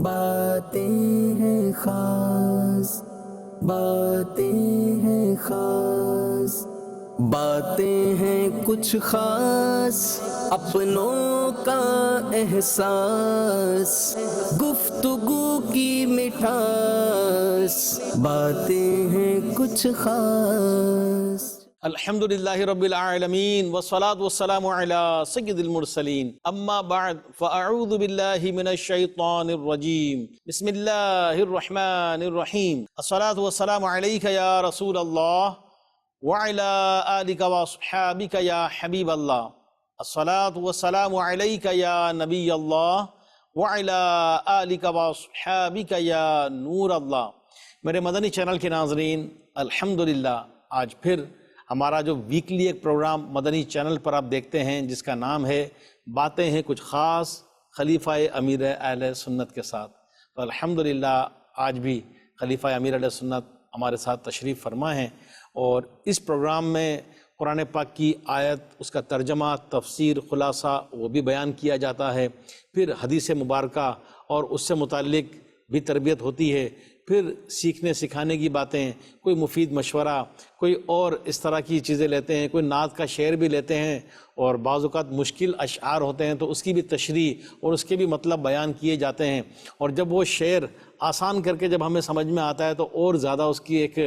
باتیں ہیں خاص، باتیں ہیں خاص، باتیں ہیں کچھ خاص، اپنوں کا احساس، گفتگو کی مٹھاس، باتیں ہیں کچھ خاص۔ الحمدللہ رب العالمین والصلاة والسلام علی سید المرسلین، اما بعد فاعوذ باللہ من الشیطان الرجیم، بسم اللہ الرحمن الرحیم، الصلاة والسلام علیک یا رسول اللہ وعلی آلک واصحابک یا حبیب اللہ، الصلاة والسلام علیک یا نبی اللہ وعلی آلک واصحابک یا نور اللہ۔ میرے مدنی چینل کے ناظرین، الحمدللہ آج پھر ہمارا جو ویکلی ایک پروگرام مدنی چینل پر آپ دیکھتے ہیں جس کا نام ہے باتیں ہیں کچھ خاص، خلیفہ امیر اہل سنت کے ساتھ۔ تو الحمدللہ آج بھی خلیفہ امیر اہل سنت ہمارے ساتھ تشریف فرما ہیں، اور اس پروگرام میں قرآن پاک کی آیت، اس کا ترجمہ، تفسیر، خلاصہ وہ بھی بیان کیا جاتا ہے، پھر حدیث مبارکہ اور اس سے متعلق بھی تربیت ہوتی ہے، پھر سیکھنے سکھانے کی باتیں، کوئی مفید مشورہ، کوئی اور اس طرح کی چیزیں لیتے ہیں، کوئی نعت کا شعر بھی لیتے ہیں، اور بعض اوقات مشکل اشعار ہوتے ہیں تو اس کی بھی تشریح اور اس کے بھی مطلب بیان کیے جاتے ہیں، اور جب وہ شعر آسان کر کے جب ہمیں سمجھ میں آتا ہے تو اور زیادہ اس کی ایک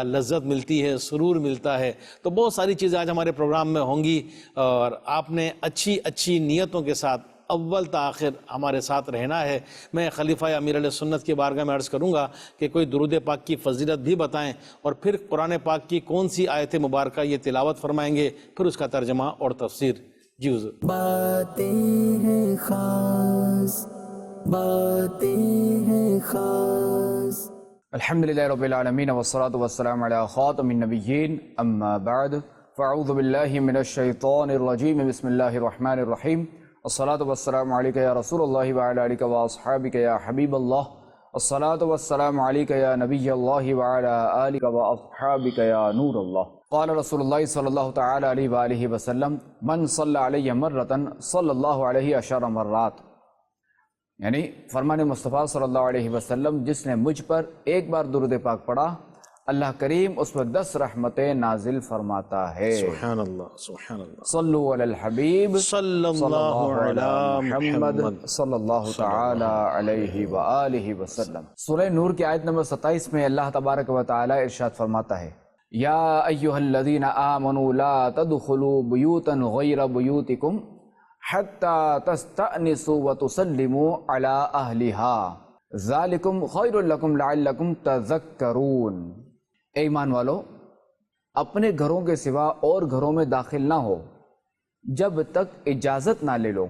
لذت ملتی ہے، سرور ملتا ہے۔ تو بہت ساری چیزیں آج ہمارے پروگرام میں ہوں گی، اور آپ نے اچھی اچھی نیتوں کے ساتھ اول تا آخر ہمارے ساتھ رہنا ہے۔ میں خلیفہ امیر علیہ سنت کی بارگاہ میں عرض کروں گا کہ کوئی درود پاک کی فضیلت بھی بتائیں، اور پھر قرآن پاک کی کون سی آیت مبارکہ یہ تلاوت فرمائیں گے، پھر اس کا ترجمہ اور تفسیر۔ جی حضور۔ باتیں ہیں خاص، باتیں ہیں خاص۔ الحمدللہ رب العالمین والصلاة والسلام علی خاتم النبیین، اما بعد فاعوذ باللہ من الشیطان الرجیم، بسم اللہ الرحمن الرحیم، الصلاة والسلام علیک یا رسول اللہ وعلی آلک واصحابک یا حبیب اللہ، الصلاة والسلام علیک یا نبی اللہ وعلی آلک واصحابک یا نور اللہ۔ قال رسول اللہ صلی اللہ تعالی علیہ وآلہ وسلم، من صلی علیہ مرتا صلی اللہ علیہ عشر مرات، یعنی فرمان مصطفیٰ صلی اللہ علیہ وسلم جس نے مجھ پر ایک بار درود پاک پڑھا، اللہ کریم اس پر 10 رحمتیں نازل فرماتا ہے۔ سبحان اللہ، سبحان اللہ۔ صلو علی الحبیب صلی اللہ علی محمد صلی اللہ تعالی علیہ وآلہ وسلم۔ سورہ نور کی آیت نمبر 27 میں اللہ تبارک و تعالی ارشاد فرماتا ہے، یا ایہا الذین آمنوا لا تدخلوا بیوتا غیر بیوتکم حتی تستأنسوا وتسلموا علی اہلہا ذالکم خیر لکم لعلکم تذکرون۔ اے ایمان والو، اپنے گھروں کے سوا اور گھروں میں داخل نہ ہو جب تک اجازت نہ لے لو،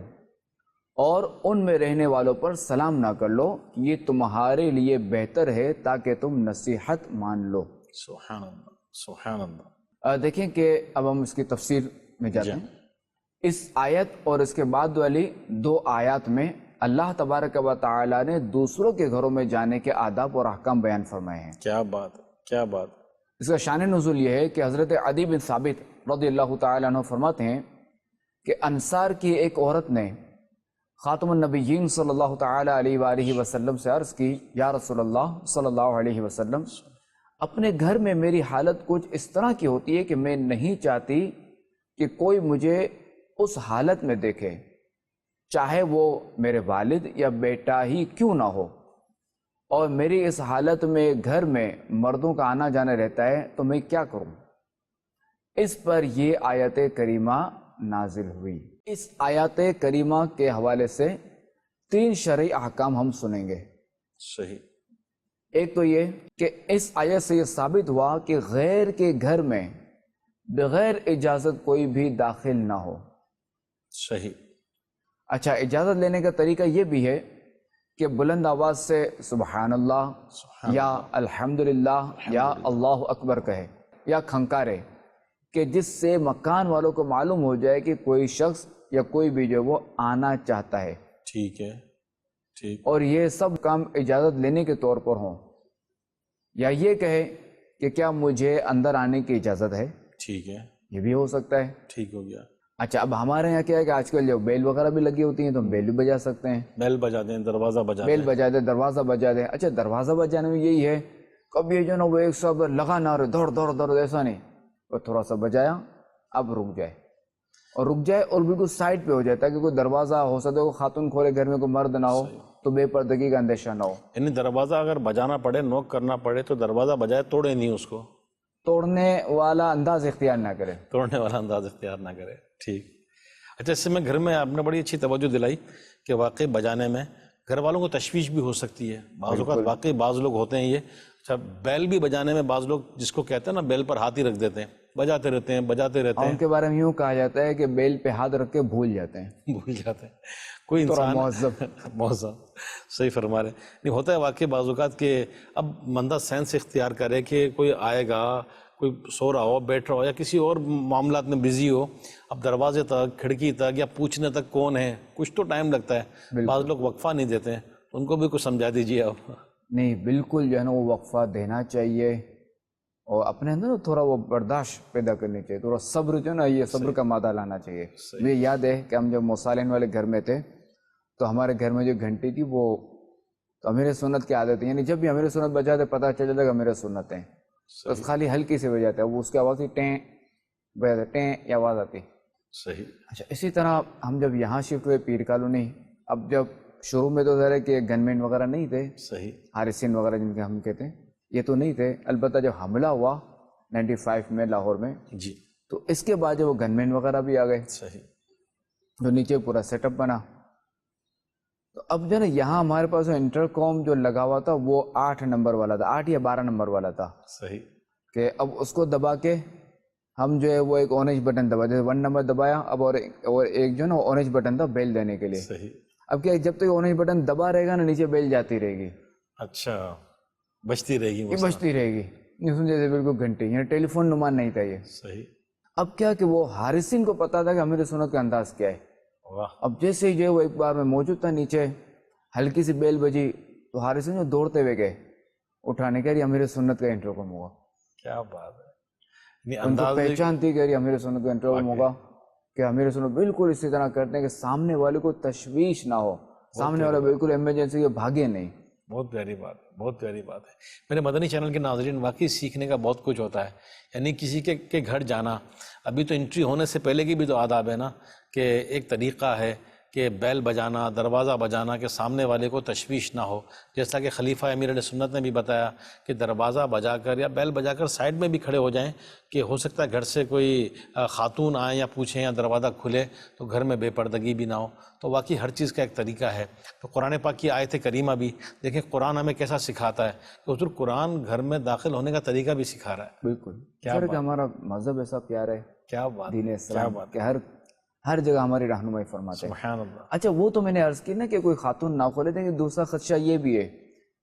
اور ان میں رہنے والوں پر سلام نہ کر لو، یہ تمہارے لیے بہتر ہے تاکہ تم نصیحت مان لو۔ سبحان اللہ، سبحان اللہ۔ دیکھیں کہ اب ہم اس کی تفسیر میں جاتے ہیں۔ اس آیت اور اس کے بعد والی 2 آیات میں اللہ تبارک و تعالی نے دوسروں کے گھروں میں جانے کے آداب اور احکام بیان فرمائے ہیں۔ کیا بات، کیا بات۔ اس کا شان نزول یہ ہے کہ حضرت عدی بن ثابت رضی اللہ تعالیٰ عنہ فرماتے ہیں کہ انصار کی ایک عورت نے خاتم النبیین صلی اللہ تعالیٰ علیہ وآلہ وسلم سے عرض کی، یا رسول اللہ صلی اللہ علیہ وسلم، اپنے گھر میں میری حالت کچھ اس طرح کی ہوتی ہے کہ میں نہیں چاہتی کہ کوئی مجھے اس حالت میں دیکھے، چاہے وہ میرے والد یا بیٹا ہی کیوں نہ ہو، اور میری اس حالت میں گھر میں مردوں کا آنا جانا رہتا ہے تو میں کیا کروں؟ اس پر یہ آیت کریمہ نازل ہوئی۔ اس آیت کریمہ کے حوالے سے 3 شرعی احکام ہم سنیں گے۔ صحیح۔ ایک تو یہ کہ اس آیت سے یہ ثابت ہوا کہ غیر کے گھر میں بغیر اجازت کوئی بھی داخل نہ ہو۔ صحیح۔ اچھا، اجازت لینے کا طریقہ یہ بھی ہے کہ بلند آواز سے سبحان اللہ یا الحمدللہ یا اللہ اکبر کہے، یا کھنکارے، کہ جس سے مکان والوں کو معلوم ہو جائے کہ کوئی شخص یا کوئی بھی جو وہ آنا چاہتا ہے۔ ٹھیک ہے، ٹھیک۔ اور یہ سب کام اجازت لینے کے طور پر ہوں، یا یہ کہے کہ کیا مجھے اندر آنے کی اجازت ہے، ٹھیک ہے، یہ بھی ہو سکتا ہے۔ ٹھیک ہو گیا۔ اچھا اب ہمارے یہاں کیا ہے کہ آج کل جو بیل وغیرہ بھی لگی ہوتی ہیں تو بیل بھی بجا سکتے ہیں، بیل بجا دیں، دروازہ بجا بیل دیں. بجا دیں، دروازہ بجا دیں. اچھا دروازہ بجانے میں یہی ہے کب یہ جو نا وہ ایک سب لگا نہ رہے دوڑ دوڑ دوڑ، ایسا نہیں، وہ تھوڑا سا بجایا اب رک جائے، اور رک جائے اور بالکل سائڈ پہ ہو جائے تاکہ کوئی دروازہ ہو سکتا ہے کوئی خاتون کھولے، گھر میں کوئی مرد نہ ہو تو بے پردگی کا اندیشہ نہ ہو. یعنی دروازہ اگر بجانا پڑے، نوک کرنا پڑے تو دروازہ بجائے، توڑے نہیں اس کو، توڑنے والا انداز اختیار نہ کرے. توڑنے والا انداز اختیار نہ کرے. ٹھیک. اچھا اس سے میں گھر میں آپ نے بڑی اچھی توجہ دلائی کہ واقعی بجانے میں گھر والوں کو تشویش بھی ہو سکتی ہے بعض اوقات. واقعی بعض لوگ ہوتے ہیں یہ، اچھا بیل بھی بجانے میں بعض لوگ جس کو کہتے ہیں نا بیل پر ہاتھ ہی رکھ دیتے ہیں، بجاتے رہتے ہیں بجاتے رہتے اور ہیں، ان کے بارے میں یوں کہا جاتا ہے کہ بیل پہ ہاتھ رکھ کے بھول جاتے ہیں. بھول جاتے ہیں. کوئی تھوڑا انسان مہذب، صحیح فرما رہے ہیں. نہیں ہوتا ہے واقعی بعض اوقات کہ اب بندہ سینس اختیار کرے کہ کوئی آئے گا، کوئی سو رہا ہو، بیٹھ رہا ہو، یا کسی اور معاملات میں بزی ہو، اب دروازے تک، کھڑکی تک، یا پوچھنے تک کون ہے، کچھ تو ٹائم لگتا ہے. بعض لوگ وقفہ نہیں دیتے ہیں، ان کو بھی کچھ سمجھا دیجیے آپ. نہیں بالکل جو ہے نا وہ وقفہ دینا چاہیے، اور اپنے اندر تھوڑا وہ برداشت پیدا کرنی چاہیے، تھوڑا صبر جو ہے نا یہ صبر کا مادہ لانا چاہیے. مجھے یاد ہے کہ ہم جب موسالین والے گھر میں تھے تو ہمارے گھر میں جو گھنٹی تھی وہ تو امیر سنت کی عادت ہے، یعنی جب بھی امیر سنت بجاتے پتہ چل جاتا کہ امیر سنت ہیں، بس خالی ہلکی سے بجاتے ہیں، وہ اس کی آواز ہی ٹیں بجاتے، ٹیں یہ آواز آتی. صحیح. اچھا اسی طرح ہم جب یہاں شفٹ ہوئے پیر کالونی، اب جب شروع میں تو ظاہر ہے کہ گن مین وغیرہ نہیں تھے، صحیح. حارثین وغیرہ جن کے ہم کہتے ہیں یہ تو نہیں تھے. البتہ جب حملہ ہوا 95 میں لاہور میں، جی. تو اس کے بعد جو وہ گن مین وغیرہ بھی آ گئے، صحیح. جو نیچے پورا سیٹ اپ بنا. تو اب جو ہے نا یہاں ہمارے پاس جو انٹر کام جو لگا ہوا تھا وہ 8 نمبر والا تھا، 8 یا 12 نمبر والا تھا. صحیح. کہ اب اس کو دبا کے ہم جو ہے وہ ایک اورنج بٹن دبا، جیسے 1 نمبر دبایا اب اور ایک جو ہے نا اورنج بٹن تھا بیل دینے کے لیے. صحیح. اب کیا جب تک اورنج بٹن دبا رہے گا نا نیچے بیل جاتی رہے گی. اچھا بجتی رہے گی، یہ بجتی رہے گی، جیسے بالکل گھنٹی، یعنی ٹیلی فون نمان نہیں تھا یہ. صحیح. اب کیا کہ وہ حارثین کو پتا تھا کہ امیر سنت کا انداز کیا ہے. واہ. اب جیسے ہی جو ہے وہ ایک بار میں موجود تھا نیچے، ہلکی سی بیل بجی تو حارثین جو دوڑتے ہوئے گئے اٹھانے کے لیے امیر سنت کا انٹروکم ہوگا. کیا بات ہے. ان کو پہچان تھی کہ امیر سنت کا انٹروکم ہوگا، کہ امیر سنت بالکل اسی طرح کرتے ہیں کہ سامنے والے کو تشویش نہ ہو، سامنے والا بالکل ایمرجنسی کے بھاگے نہیں. بہت پیاری بات ہے، بہت پیاری بات ہے. میرے مدنی چینل کے ناظرین واقعی سیکھنے کا بہت کچھ ہوتا ہے. یعنی کسی کے گھر جانا، ابھی تو انٹری ہونے سے پہلے کی بھی تو آداب ہے نا، کہ ایک طریقہ ہے کہ بیل بجانا، دروازہ بجانا کہ سامنے والے کو تشویش نہ ہو. جیسا کہ خلیفہ امیر علیہ سنت نے بھی بتایا کہ دروازہ بجا کر یا بیل بجا کر سائڈ میں بھی کھڑے ہو جائیں، کہ ہو سکتا ہے گھر سے کوئی خاتون آئیں یا پوچھیں یا دروازہ کھلے تو گھر میں بے پردگی بھی نہ ہو. تو واقعی ہر چیز کا ایک طریقہ ہے. تو قرآن پاک کی آیت کریمہ بھی دیکھیں، قرآن ہمیں کیسا سکھاتا ہے کہ حضور قرآن گھر میں داخل ہونے کا طریقہ بھی سکھا رہا ہے. بالکل کیا کہ ہمارا مذہب ایسا پیارا ہے، کیا بات، دین اسلام، کہ ہر جگہ ہماری رہنمائی فرماتے ہیں. سبحان اللہ. اچھا وہ تو میں نے عرض کی نا کہ کوئی خاتون نہ کھولے دیں. دوسرا خدشہ یہ بھی ہے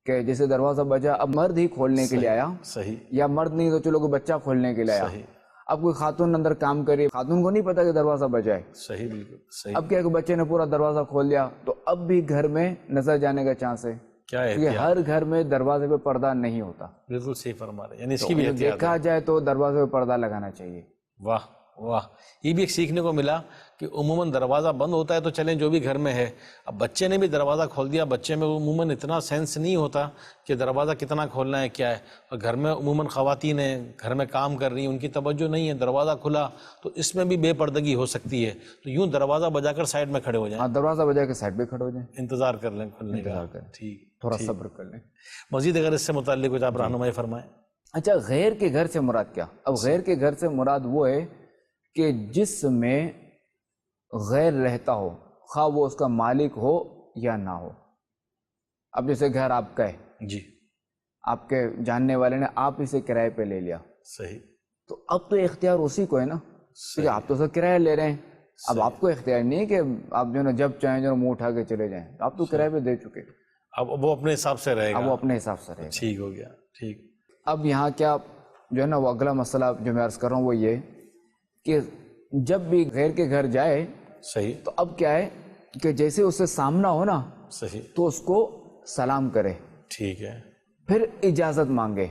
کہ جیسے دروازہ بجا، اب مرد ہی کھولنے کے لیے آیا، صحیح، یا مرد نہیں تو چلو کوئی بچہ کھولنے کے لیے آیا، اب کوئی خاتون اندر کام کری، خاتون کو نہیں پتا کہ دروازہ بجائے. صحیح، بالکل صحیح. اب کیا کہ بچے نے پورا دروازہ کھول دیا تو اب بھی گھر میں نظر جانے کا چانس ہے، کیا ہے کیونکہ ہر گھر میں دروازے پہ پردہ نہیں ہوتا. بالکل صحیح فرما رہے ہیں. یعنی اس کی بھی احتیاط دیکھا جائے تو دروازے پہ پردہ لگانا چاہیے. واہ واہ. یہ بھی ایک سیکھنے کو ملا کہ عموماً دروازہ بند ہوتا ہے تو چلیں جو بھی گھر میں ہے. اب بچے نے بھی دروازہ کھول دیا، بچے میں عموماً اتنا سینس نہیں ہوتا کہ دروازہ کتنا کھولنا ہے کیا ہے. اور گھر میں عموماً خواتین ہیں، گھر میں کام کر رہی ہیں، ان کی توجہ نہیں ہے، دروازہ کھلا تو اس میں بھی بے پردگی ہو سکتی ہے. تو یوں دروازہ بجا کر سائڈ میں کھڑے ہو جائیں. ہاں دروازہ بجا کے سائڈ پہ کھڑے ہو جائیں، انتظار کر لیں کھلنے کا. ٹھیک، تھوڑا صبر کر لیں. مزید اگر اس سے متعلق کچھ آپ رہنمائی فرمائیں. اچھا غیر کے گھر سے مراد کیا؟ اب غیر کے گھر سے مراد وہ ہے کہ جس میں غیر رہتا ہو، خواہ وہ اس کا مالک ہو یا نہ ہو. اب جیسے گھر آپ کا ہے، جی، آپ کے جاننے والے نے آپ اسے کرائے پہ لے لیا، صحیح، تو اب تو اختیار اسی کو ہے نا، کیونکہ آپ تو سب کرایہ لے رہے ہیں. اب آپ کو اختیار نہیں ہے کہ آپ جو نا جب چاہیں جو منہ اٹھا کے چلے جائیں، آپ تو کرائے پہ دے چکے. اب وہ اپنے حساب سے رہے گا. اب وہ اپنے حساب سے رہے گا. ٹھیک ہو گیا. ٹھیک. اب یہاں کیا جو ہے نا وہ اگلا مسئلہ جو میں عرض کر رہا ہوں وہ یہ کہ جب بھی غیر کے گھر جائے، صحیح، تو اب کیا ہے کہ جیسے اس سے سامنا ہو نا، صحیح، تو اس کو سلام کرے، ٹھیک ہے، پھر اجازت مانگے.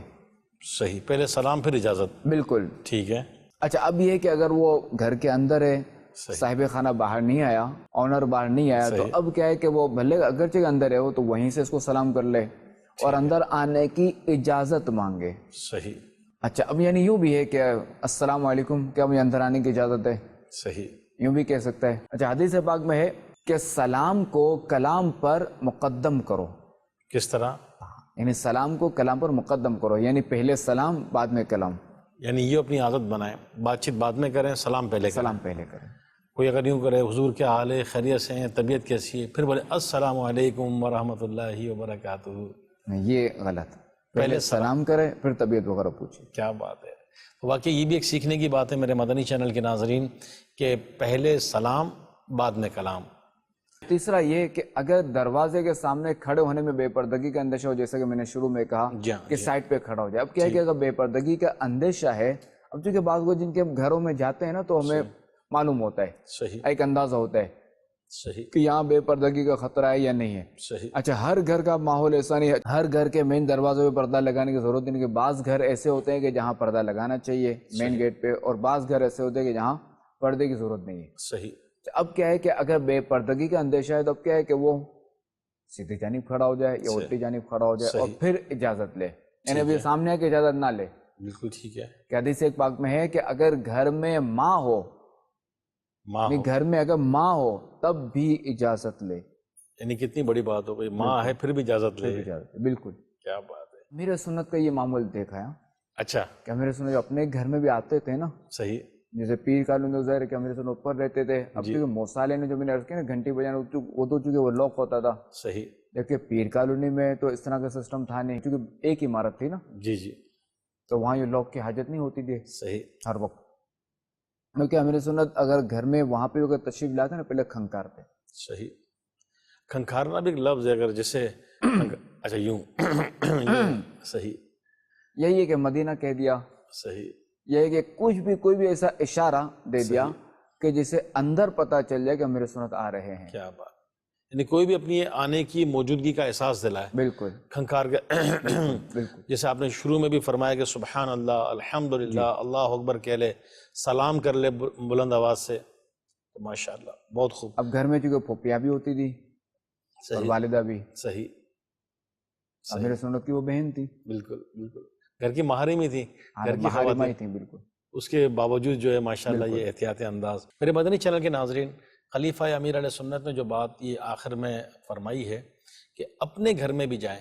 صحیح، پہلے سلام پھر اجازت. بالکل ٹھیک ہے. اچھا اب یہ کہ اگر وہ گھر کے اندر ہے صاحب خانہ باہر نہیں آیا، آنر باہر نہیں آیا، تو اب کیا ہے کہ وہ بھلے اگرچہ اندر ہے وہ تو وہیں سے اس کو سلام کر لے اور اندر آنے کی اجازت مانگے۔ صحیح۔ اچھا، اب یعنی یوں بھی ہے کہ السلام علیکم، کیا مجھے اندر آنے کی اجازت ہے؟ صحیح، یوں بھی کہہ سکتا ہے۔ اچھا، حدیث پاک میں ہے کہ سلام کو کلام پر مقدم کرو۔ کس طرح؟ یعنی سلام کو کلام پر مقدم کرو، یعنی پہلے سلام بعد میں کلام، یعنی یہ اپنی عادت بنائیں، بات چیت بعد میں کریں، سلام پہلے کریں۔ سلام پہلے کریں۔ کوئی اگر یوں کرے حضور کیا حال ہے، خیریت سے ہیں، طبیعت کیسی ہے، پھر بولے السلام علیکم ورحمۃ اللہ وبرکاتہ، یہ غلط، پہلے سلام کرے پھر طبیعت وغیرہ پوچھے۔ کیا بات ہے! واقعی یہ بھی ایک سیکھنے کی بات ہے میرے مدنی چینل کے ناظرین کہ پہلے سلام بعد میں کلام۔ تیسرا یہ کہ اگر دروازے کے سامنے کھڑے ہونے میں بے پردگی کا اندیشہ ہو، جیسا کہ میں نے شروع میں کہا کہ سائڈ پہ کھڑا ہو جائے، اب کیا ہے کہ اگر بے پردگی کا اندیشہ ہے، اب چونکہ بعض لوگ جن کے ہم گھروں میں جاتے ہیں نا تو ہمیں معلوم ہوتا ہے، صحیح، ایک اندازہ ہوتا ہے صحیح کہ یہاں بے پردگی کا خطرہ ہے یا نہیں ہے۔ صحیح، اچھا، ہر گھر کا ماحول ایسا نہیں ہے، ہر گھر کے مین دروازے پہ پردہ لگانے کی ضرورت نہیں، کہ بعض گھر ایسے ہوتے ہیں کہ جہاں پردہ لگانا چاہیے مین گیٹ پہ، اور بعض گھر ایسے ہوتے ہیں کہ جہاں پردے کی ضرورت نہیں ہے۔ صحیح۔ اب کیا ہے کہ اگر بے پردگی کا اندیشہ ہے تو اب کیا ہے کہ وہ سیدھی جانب کھڑا ہو جائے یا الٹی جانب کھڑا ہو جائے اور پھر اجازت لے، یعنی ابھی سامنے آ کے اجازت نہ لے۔ بالکل ٹھیک ہے۔ کہ حدیث ایک پاک میں ہے کہ اگر گھر میں ماں ہو، گھر میں اگر ماں ہو تب بھی اجازت لے، یعنی کتنی بڑی بات ہو گئی، ماں ہے پھر بھی اجازت لے۔ بالکل، کیا بات ہے! میرے سنت کا یہ معمول دیکھا ہے اچھا، کہ میرے سنت جو اپنے گھر میں بھی آتے تھے نا، صحیح، جیسے پیر کالوں ظاہر ہے کہ میرے سنت اوپر رہتے تھے، اب کیونکہ موسالے نے جو میں نے عرض کیا نا گھنٹی بجانا، وہ تو چونکہ وہ لاک ہوتا تھا، صحیح، جبکہ پیر کالونی میں تو اس طرح کا سسٹم تھا نہیں، کیونکہ ایک عمارت تھی نا، جی جی، تو وہاں یہ لاک کی حاجت نہیں ہوتی تھی صحیح، ہر وقت، کیونکہ میرے سنت اگر گھر میں وہاں پہ اگر تشریف لاتے نا پہلے کھنکارتے۔ صحیح۔ کھنکھارنا بھی ایک لفظ ہے، اگر جیسے اچھا یوں صحیح، یہی ہے کہ مدینہ کہہ دیا، صحیح، یہ ہے کہ کوئی بھی ایسا اشارہ دے دیا کہ جسے اندر پتہ چل جائے کہ میرے سنت آ رہے ہیں۔ کیا بات! یعنی کوئی بھی اپنی آنے کی موجودگی کا احساس دلائے، بالکل کھنکار کے بالکل، جیسے آپ نے شروع میں بھی فرمایا کہ سبحان اللہ، الحمدللہ، اللہ اکبر کہہ لے، سلام کر لے بلند آواز سے، تو ماشاءاللہ بہت خوب۔ اب گھر میں چونکہ پھوپھیاں بھی ہوتی تھی اور والدہ بھی، صحیح، اب میرے سنت کی وہ بہن تھی، بالکل بالکل، گھر کی محارم ہی تھی، گھر کی محارمہ ہی تھی، بالکل۔ اس کے باوجود جو ہے ماشاءاللہ یہ احتیاط انداز۔ میرے مدنی چینل کے ناظرین، خلیفہ امیر علیہ سنت نے جو بات یہ آخر میں فرمائی ہے کہ اپنے گھر میں بھی جائیں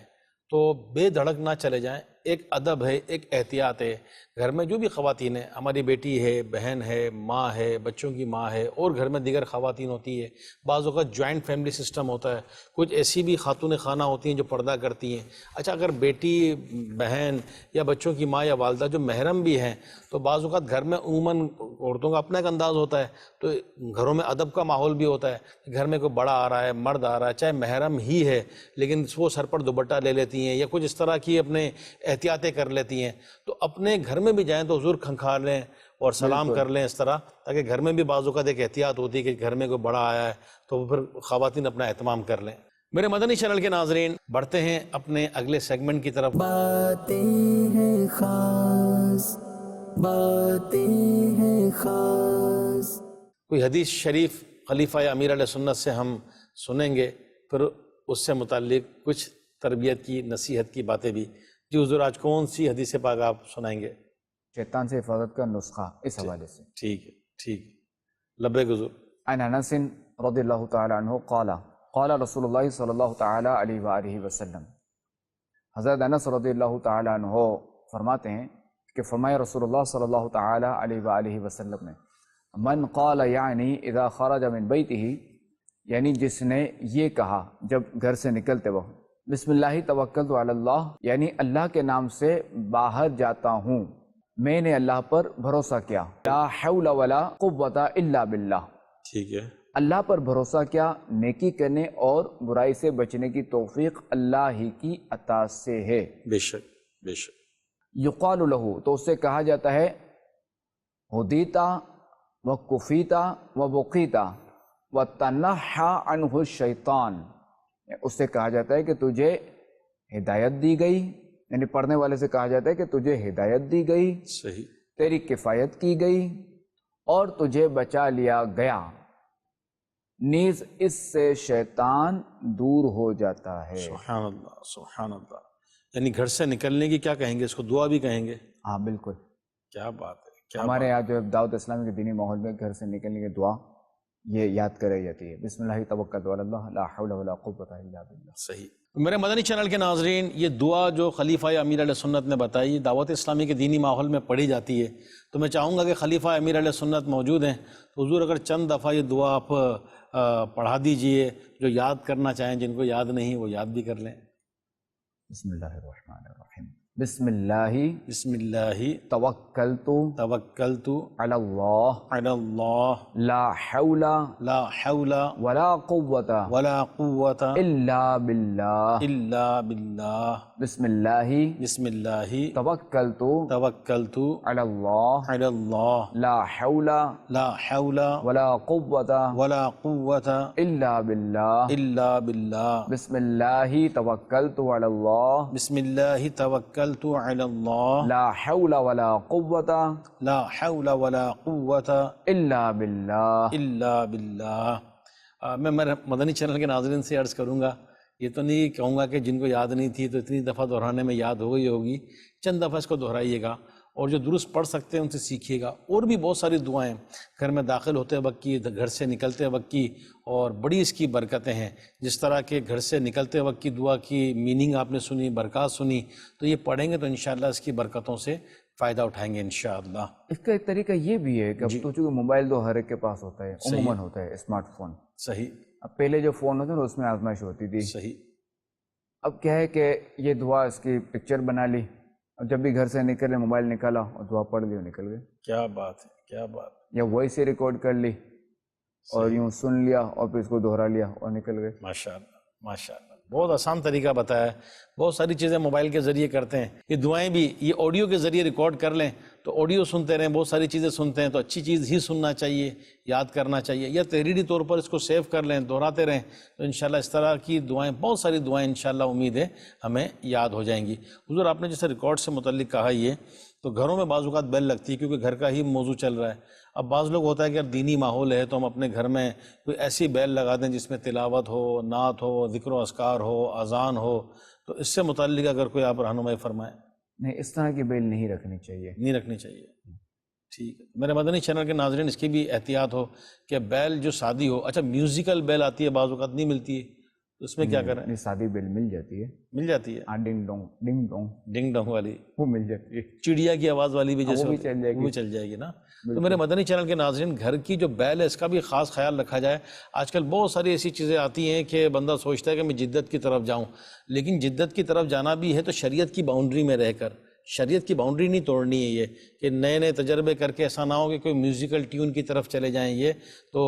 تو بے دھڑک نہ چلے جائیں، ایک ادب ہے، ایک احتیاط ہے۔ گھر میں جو بھی خواتین ہیں، ہماری بیٹی ہے، بہن ہے، ماں ہے، بچوں کی ماں ہے، اور گھر میں دیگر خواتین ہوتی ہے، بعض اوقات جوائنٹ فیملی سسٹم ہوتا ہے، کچھ ایسی بھی خاتون خانہ ہوتی ہیں جو پردہ کرتی ہیں۔ اچھا، اگر بیٹی، بہن یا بچوں کی ماں یا والدہ جو محرم بھی ہیں تو بعض اوقات گھر میں عموماً عورتوں کا اپنا ایک انداز ہوتا ہے، تو گھروں میں ادب کا ماحول بھی ہوتا ہے، گھر میں کوئی بڑا آ رہا ہے، مرد آ رہا ہے، چاہے محرم ہی ہے لیکن وہ سر پر دوپٹہ لے لیتی ہیں یا کچھ اس طرح کی اپنے احتیاطیں کر لیتی ہیں، تو اپنے گھر میں بھی جائیں تو حضور کھنکھار لیں اور سلام کر لیں اس طرح، تاکہ گھر میں بھی بعض اوقات ایک احتیاط ہوتی ہے کہ گھر میں کوئی بڑا آیا ہے تو پھر خواتین اپنا اہتمام کر لیں۔ میرے مدنی چینل کے ناظرین، بڑھتے ہیں اپنے اگلے سیگمنٹ کی طرف۔ باتیں ہیں خاص، باتیں ہیں خاص۔ کوئی حدیث شریف خلیفہ امیر علیہ سنت سے ہم سنیں گے، پھر اس سے متعلق کچھ تربیت کی، نصیحت کی باتیں بھی۔ جی حضور، آج کون سی حدیث پاک آپ سنائیں گے؟ شیطان سے حفاظت کا نسخہ، اس حوالے سے۔ ٹھیک ہے، ٹھیک ہے، لبیک حضور۔ عن انس رضی اللہ تعالی عنہ قال قال رسول اللہ صلی اللہ تعالی علیہ وآلہ وسلم، حضرت انس رضی اللہ تعالی عنہ فرماتے ہیں کہ فرمایا رسول اللہ صلی اللہ تعالی علیہ وآلہ وسلم نے، من قال یعنی اذا خرج من بیتہ، یعنی جس نے یہ کہا جب گھر سے نکلتے وقت، بسم اللہ توکلت علی اللہ، یعنی اللہ کے نام سے باہر جاتا ہوں، میں نے اللہ پر بھروسہ کیا، لا حول ولا قوت الا باللہ، ٹھیک ہے، اللہ پر بھروسہ کیا، نیکی کرنے اور برائی سے بچنے کی توفیق اللہ ہی کی عطا سے ہے۔ بے شک، بے شک۔ یقال لہو، تو اس سے کہا جاتا ہے ہدیتا و کفیتا و وقیتا و تنحا عنہ الشیطان، اس سے کہا جاتا ہے کہ تجھے ہدایت دی گئی، یعنی پڑھنے والے سے کہا جاتا ہے کہ تجھے ہدایت دی گئی، صحیح، تیری کفایت کی گئی اور تجھے بچا لیا گیا، نیز اس سے شیطان دور ہو جاتا ہے۔ سبحان اللہ، سبحان اللہ۔ یعنی گھر سے نکلنے کی کیا کہیں گے، اس کو دعا بھی کہیں گے؟ ہاں بالکل، کیا بات ہے، کیا ہمارے بات یہاں جو دعوت اسلامی کے دینی ماحول میں گھر سے نکلنے کی دعا یہ یاد کرائی جاتی ہے، بسم اللہ توکلت علی اللہ لا حول ولا قوت الا باللہ۔ صحیح۔ میرے مدنی چینل کے ناظرین، یہ دعا جو خلیفہ امیر علیہ سنت نے بتائی دعوت اسلامی کے دینی ماحول میں پڑھی جاتی ہے، تو میں چاہوں گا کہ خلیفہ امیر علیہ سنت موجود ہیں تو حضور اگر چند دفعہ یہ دعا آپ پڑھا دیجئے، جو یاد کرنا چاہیں، جن کو یاد نہیں وہ یاد بھی کر لیں۔ بسم اللہ الرحمن الرحیم، بسم اللہ بسم اللہ توکلت توکلت علی اللہ علی اللہ لا حول لا حول ولا قوت ولا قوت الا باللہ الا باللہ بسم اللہ بسم اللہ توکلت توکلت علی اللہ علی اللہ لا حول لا حول ولا قوت ولا قوت الا باللہ الا باللہ بسم اللہ توکلت علی اللہ بسم اللہ توکلت علی اللہ لا حول ولا قوت لا حول ولا قوت الا باللہ۔ الا باللہ۔ میں میرے مدنی چینل کے ناظرین سے عرض کروں گا، یہ تو نہیں کہوں گا کہ جن کو یاد نہیں تھی تو اتنی دفعہ دہرانے میں یاد ہو گئی ہوگی، چند دفعہ اس کو دہرائیے گا، اور جو درست پڑھ سکتے ہیں ان سے سیکھیے گا۔ اور بھی بہت ساری دعائیں گھر میں داخل ہوتے وقت کی، گھر سے نکلتے وقت کی، اور بڑی اس کی برکتیں ہیں۔ جس طرح کہ گھر سے نکلتے وقت کی دعا کی میننگ آپ نے سنی، برکات سنی، تو یہ پڑھیں گے تو انشاءاللہ اس کی برکتوں سے فائدہ اٹھائیں گے انشاءاللہ۔ اس کا ایک طریقہ یہ بھی ہے کہ اب تو چونکہ موبائل تو ہر ایک کے پاس ہوتا ہے، عموماً ہوتا ہے اسمارٹ فون۔ صحیح اب پہلے جو فون ہوتے نا اس میں آزمائش ہوتی تھی، صحیح۔ اب کیا ہے کہ یہ دعا اس کی پکچر بنا لی، اور جب بھی گھر سے نکلے موبائل نکالا اور دعا پڑھ لی اور نکل گئے، کیا بات ہے، کیا بات ہے۔ یا وائس ہی ریکارڈ کر لی اور یوں سن لیا اور پھر اس کو دہرا لیا اور نکل گئے۔ ماشاءاللہ ماشاءاللہ، بہت آسان طریقہ بتایا ہے۔ بہت ساری چیزیں موبائل کے ذریعے کرتے ہیں، یہ دعائیں بھی یہ آڈیو کے ذریعے ریکارڈ کر لیں تو آڈیو سنتے رہیں، بہت ساری چیزیں سنتے ہیں تو اچھی چیز ہی سننا چاہیے، یاد کرنا چاہیے، یا تحریری طور پر اس کو سیو کر لیں، دہراتے رہیں، تو انشاءاللہ اس طرح کی دعائیں، بہت ساری دعائیں انشاءاللہ امید ہے ہمیں یاد ہو جائیں گی۔ حضور آپ نے جیسے ریکارڈ سے متعلق کہا یہ، تو گھروں میں بعض اوقات بیل لگتی ہے کیونکہ گھر کا ہی موضوع چل رہا ہے۔ اب بعض لوگ ہوتا ہے کہ دینی ماحول ہے تو ہم اپنے گھر میں کوئی ایسی بیل لگا دیں جس میں تلاوت ہو، نعت ہو، ذکر و اذکار ہو، اذان ہو، تو اس سے متعلق اگر کوئی آپ رہنمائی فرمائیں۔ نہیں، اس طرح کی بیل نہیں رکھنی چاہیے، نہیں رکھنی چاہیے، ٹھیک ہے۔ میرے مدنی چینل کے ناظرین اس کی بھی احتیاط ہو کہ بیل جو شادی ہو، اچھا میوزیکل بیل آتی ہے بعض اوقات نہیں ملتی ہے، تو اس میں کیا کریں؟ نہیں، سادی بیل مل جاتی ہے، مل جاتی ہے، ہاں، ڈنگ ڈونگ ڈنگ ڈونگ ڈنگ ڈنگ والی، وہ مل جاتی ہے، چڑیا کی آواز والی بھی جیسے وہ بھی ہوتی ہے، چل جائے وہ گی۔ بھی چل جائے گی نا۔ تو میرے مدنی چینل کے ناظرین، گھر کی جو بیل ہے اس کا بھی خاص خیال رکھا جائے۔ آج کل بہت ساری ایسی چیزیں آتی ہیں کہ بندہ سوچتا ہے کہ میں جدت کی طرف جاؤں، لیکن جدت کی طرف جانا بھی ہے تو شریعت کی باؤنڈری میں رہ کر، شریعت کی باؤنڈری نہیں توڑنی ہے، یہ کہ نئے نئے تجربے کر کے ایسا نہ ہو کہ کوئی میوزیکل ٹیون کی طرف چلے جائیں، یہ تو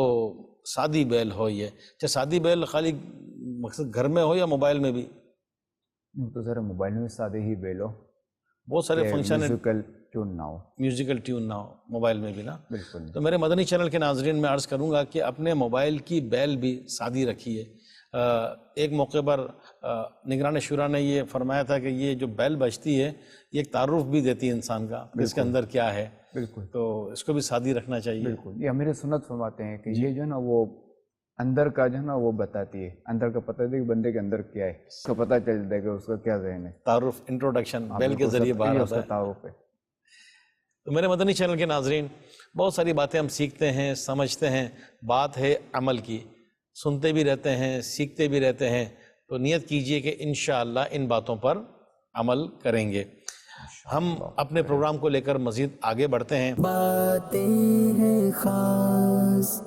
سادی بیل ہو۔ یہ چاہے سادی بیل خالی مقصد گھر میں ہو یا موبائل میں بھی، تو ذرا موبائل میں سادے ہی بیل ہو، بہت سارے فنکشن میوزیکل ٹیون نہ ہو، میوزیکل ٹیون نہ ہو موبائل میں بھی نا۔ بالکل۔ تو میرے مدنی چینل کے ناظرین میں عرض کروں گا کہ اپنے موبائل کی بیل بھی سادی رکھیے۔ ایک موقع پر نگران شورا نے یہ فرمایا تھا کہ یہ جو بیل بجتی ہے یہ ایک تعارف بھی دیتی ہے انسان کا، اس کے اندر کیا ہے، بالکل، تو اس کو بھی سادی رکھنا چاہیے۔ بالکل۔ یہ امیر سنت فرماتے ہیں کہ یہ جو ہے نا وہ اندر کا جو ہے نا وہ بتاتی ہے، اندر کا پتہ ہے کہ بندے کے اندر کیا ہے، اس کا پتہ چلتا ہے کہ اس کا کیا ذہن ہے، تعارف، انٹروڈکشن بیل کے ذریعے باہر آتا ہے، تعارف ہے۔ تو میرے مدنی چینل کے ناظرین، بہت ساری باتیں ہم سیکھتے ہیں، سمجھتے ہیں، بات ہے عمل کی، سنتے بھی رہتے ہیں، سیکھتے بھی رہتے ہیں، تو نیت کیجئے کہ انشاءاللہ ان باتوں پر عمل کریں گے۔ ہم اپنے پروگرام کو لے کر مزید آگے بڑھتے ہیں۔ باتیں ہیں خاص،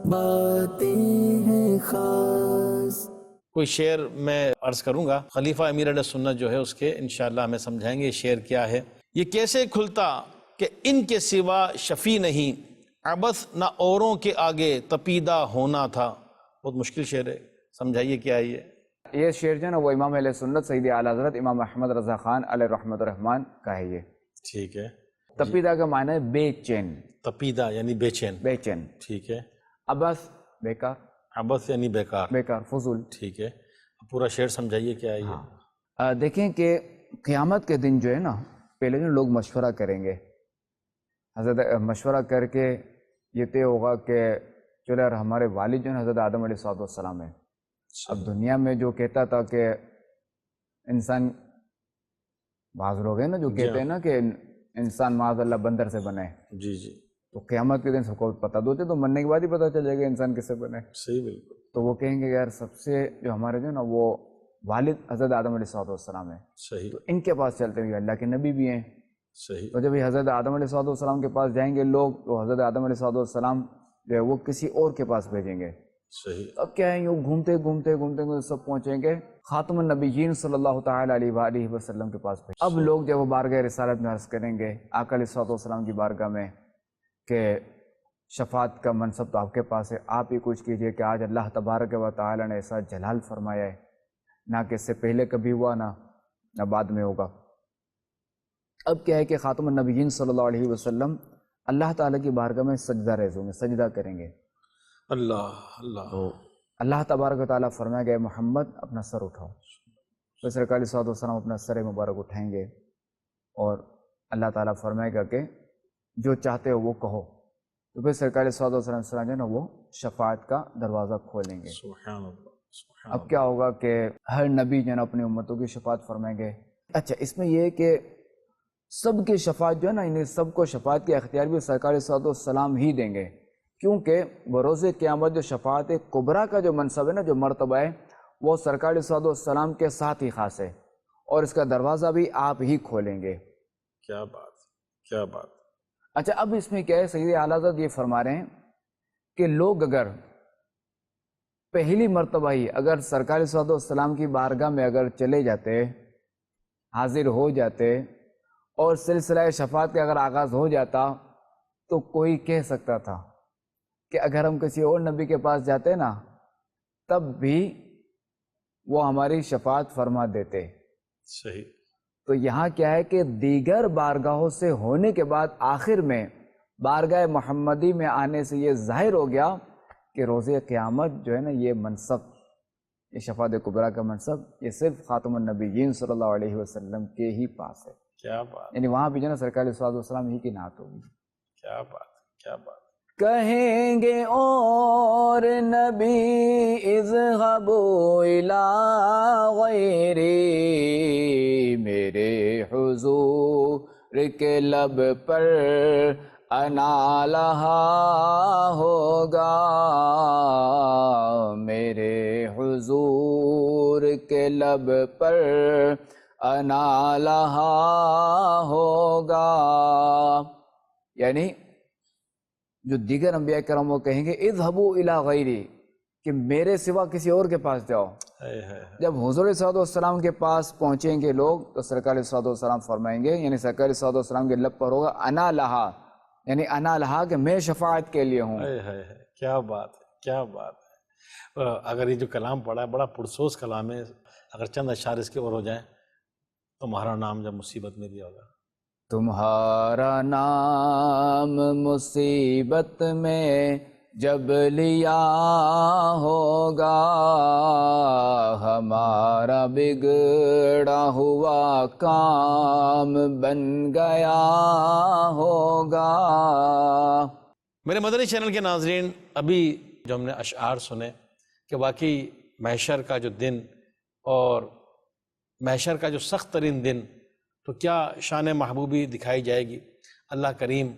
باتیں ہیں خاص۔ کوئی شعر میں عرض کروں گا، خلیفہ امیر علیہ سنت جو ہے اس کے انشاءاللہ ہمیں سمجھائیں گے یہ شعر کیا ہے۔ یہ کیسے کھلتا کہ ان کے سوا شفیع نہیں، عبث نہ اوروں کے آگے تپیدہ ہونا تھا۔ بہت مشکل شعر ہے، سمجھائیے کیا ہے یہ۔ یہ شعر جو ہے نا وہ امام اہل سنت سید اعلیٰ حضرت امام احمد رضا خان علیہ رحمۃ الرحمن کا ہے۔ یہ ٹھیک ہے، تپیدہ کا معنی ہے بے چین، تپیدہ یعنی بے چین، بے چین، ٹھیک ہے، عبث بیکار، عبث یعنی بیکار، بیکار، فضول، ٹھیک ہے۔ پورا شعر سمجھائیے کیا ہے یہ۔ دیکھیں کہ قیامت کے دن جو ہے نا، پہلے جو لوگ مشورہ کریں گے، حضرت مشورہ کر کے یہ طے ہوگا کہ چلو یار ہمارے والد جو ہے حضرت آدم علیہ السلام ہیں. اب دنیا میں جو کہتا تھا کہ انسان، بعض لوگ ہیں نا جو کہتے ہیں نا کہ انسان معاذ اللہ بندر سے بنے، جی جی، تو قیامت کے دن سب کو پتہ دوتے تو مرنے کے بعد ہی پتہ چل جائے گا انسان کس سے بنے. صحیح، بالکل تو وہ کہیں گے یار سب سے جو ہمارے جو ہے نا وہ والد حضرت آدم علیہ السلام ہیں، صحیح، تو ان کے پاس چلتے ہوئے اللہ کے نبی بھی ہیں. صحیح، تو جب یہ حضرت آدم علیہ السلام کے پاس جائیں گے لوگ، تو حضرت آدم علیہ السلام جو ہے وہ کسی اور کے پاس بھیجیں گے. صحیح. اب کیا ہے، یوں گھومتے گھومتے سب پہنچیں گے خاتم النبیین صلی اللہ تعالیٰ علیہ وآلہ وسلم کے پاس. اب لوگ جب وہ بارگاہ رسالت میں عرض کریں گے آقا علیہ السلام کی بارگاہ میں کہ شفاعت کا منصب تو آپ کے پاس ہے، آپ ہی کچھ کیجئے کہ آج اللہ تبارک و تعالیٰ نے ایسا جلال فرمایا ہے، نہ کہ اس سے پہلے کبھی ہوا نہ بعد میں ہوگا. اب کیا ہے کہ خاتم النبیین صلی اللہ علیہ وسلم اللہ تعالیٰ کی بارگاہ میں سجدہ ریز ہوں گے، سجدہ کریں گے. اللہ اللہ. تو اللہ تبارک و تعالیٰ فرمائے گا محمد اپنا سر اٹھاؤ. تو سرکار علیہ السلام اپنا سر مبارک اٹھائیں گے اور اللہ تعالیٰ فرمائے گا کہ جو چاہتے ہو وہ کہو. تو پھر سرکار علیہ السلام جو ہے نا وہ شفاعت کا دروازہ کھولیں گے. سبحان اللہ. اب کیا ہوگا کہ ہر نبی جو ہے نا اپنی امتوں کی شفاعت فرمائیں گے. اچھا، اس میں یہ ہے کہ سب کی شفاعت جو ہے نا انہیں سب کو شفاعت کے اختیار بھی سرکار علیہ السلام ہی دیں گے، کیونکہ بروز قیامت جو شفاعت کبریٰ کا جو منصب ہے نا، جو مرتبہ ہے، وہ سرکار علیہ السلام کے ساتھ ہی خاص ہے اور اس کا دروازہ بھی آپ ہی کھولیں گے. کیا بات، کیا بات. اچھا، اب اس میں کیا ہے، سید اعلیٰ حضرت یہ فرما رہے ہیں کہ لوگ اگر پہلی مرتبہ ہی اگر سرکار علیہ السلام کی بارگاہ میں اگر چلے جاتے، حاضر ہو جاتے اور سلسلہ شفاعت کا اگر آغاز ہو جاتا، تو کوئی کہہ سکتا تھا کہ اگر ہم کسی اور نبی کے پاس جاتے نا تب بھی وہ ہماری شفاعت فرما دیتے. صحیح. تو یہاں کیا ہے کہ دیگر بارگاہوں سے ہونے کے بعد آخر میں بارگاہ محمدی میں آنے سے یہ ظاہر ہو گیا کہ روز قیامت جو ہے نا یہ منصب، یہ شفاعت کبریٰ کا منصب، یہ صرف خاتم النبیین صلی اللہ علیہ وسلم کے ہی پاس ہے. کیا بات، یعنی وہاں بھی جو ہے نا سرکار علیہ السلام ہی کی نعت ہوگی. کیا بات، کیا بات. کہیں گے اور نبی اذهبوا الی غیری، میرے حضور کے لب پر انا لہا ہوگا، میرے حضور کے لب پر انا لہا ہوگا. یعنی جو دیگر انبیاء کرام وہ کہیں گے اذهبوا الی غیری، کہ میرے سوا کسی اور کے پاس جاؤ. جب حضور صلی اللہ علیہ وسلم کے پاس پہنچیں گے لوگ تو سرکار صلی اللہ علیہ وسلم فرمائیں گے، یعنی سرکار صلی اللہ علیہ وسلم کے لب پر ہوگا انا لہا، یعنی انا لہا کہ میں شفاعت کے لیے ہوں. کیا بات ہے، کیا بات ہے. اگر یہ جو کلام پڑھا ہے بڑا پرسوز کلام ہے، اگر چند اشعار اس کے اور ہو جائیں. تمہارا نام جب مصیبت میں دیا ہوگا، تمہارا نام مصیبت میں جب لیا ہوگا، ہمارا بگڑا ہوا کام بن گیا ہوگا. میرے مدنی چینل کے ناظرین، ابھی جو ہم نے اشعار سنے کہ واقعی محشر کا جو دن اور محشر کا جو سخت ترین دن، تو کیا شان محبوبی دکھائی جائے گی. اللہ کریم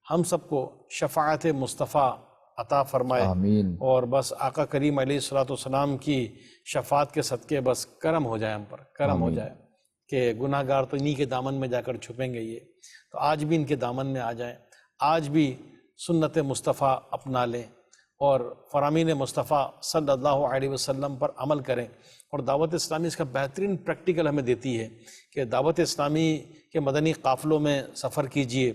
ہم سب کو شفاعت مصطفیٰ عطا فرمائے. آمین. اور بس آقا کریم علیہ السلام کی شفاعت کے صدقے بس کرم ہو جائے، ہم پر کرم ہو جائے کہ گناہ گار تو انہی کے دامن میں جا کر چھپیں گے. یہ تو آج بھی ان کے دامن میں آ جائیں، آج بھی سنت مصطفیٰ اپنا لیں اور فرامین مصطفیٰ صلی اللہ علیہ وسلم پر عمل کریں. اور دعوت اسلامی اس کا بہترین پریکٹیکل ہمیں دیتی ہے کہ دعوت اسلامی کے مدنی قافلوں میں سفر کیجئے،